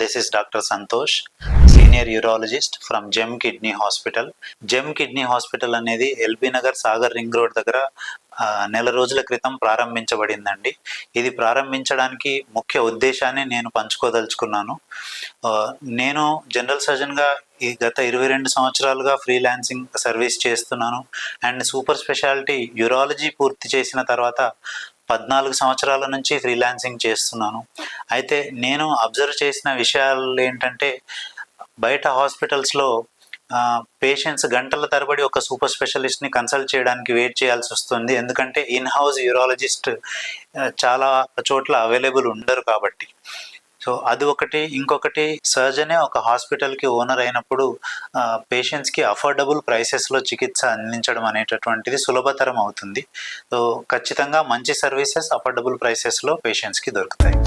This is Dr. Santosh, Senior Urologist from Gem Kidney Hospital. Gem Kidney Hospital అనేది LB Nagar Sagar ring road దగ్గర నెల రోజుల క్రితం ప్రారంభించబడిందండి. ఇది ప్రారంభించడానికి ముఖ్య ఉద్దేశాన్ని నేను పంచుకోదలుచుకున్నాను. నేను జనరల్ సర్జన్గా ఈ గత 22 సంవత్సరాలుగా ఫ్రీలాన్సింగ్ సర్వీస్ చేస్తున్నాను. అండ్ సూపర్ స్పెషాలిటీ యూరాలజీ పూర్తి చేసిన తర్వాత 14 సంవత్సరాల నుంచి ఫ్రీలాన్సింగ్ చేస్తున్నాను. అయితే నేను అబ్జర్వ్ చేసిన విషయాలు ఏంటంటే, బయట హాస్పిటల్స్లో పేషెంట్స్ గంటల తరబడి ఒక సూపర్ స్పెషలిస్ట్ని కన్సల్ట్ చేయడానికి వెయిట్ చేయాల్సి వస్తుంది. ఎందుకంటే ఇన్ హౌస్ యూరాలజిస్ట్ చాలా చోట్ల అవైలబుల్ ఉండరు కాబట్టి. సో అది ఒకటి. ఇంకొకటి, సర్జనే ఒక హాస్పిటల్కి ఓనర్ అయినప్పుడు పేషెంట్స్కి అఫోర్డబుల్ ప్రైసెస్లో చికిత్స అందించడం అనేటటువంటిది సులభతరం అవుతుంది. సో ఖచ్చితంగా మంచి సర్వీసెస్ అఫోర్డబుల్ ప్రైసెస్లో పేషెంట్స్కి దొరుకుతాయి.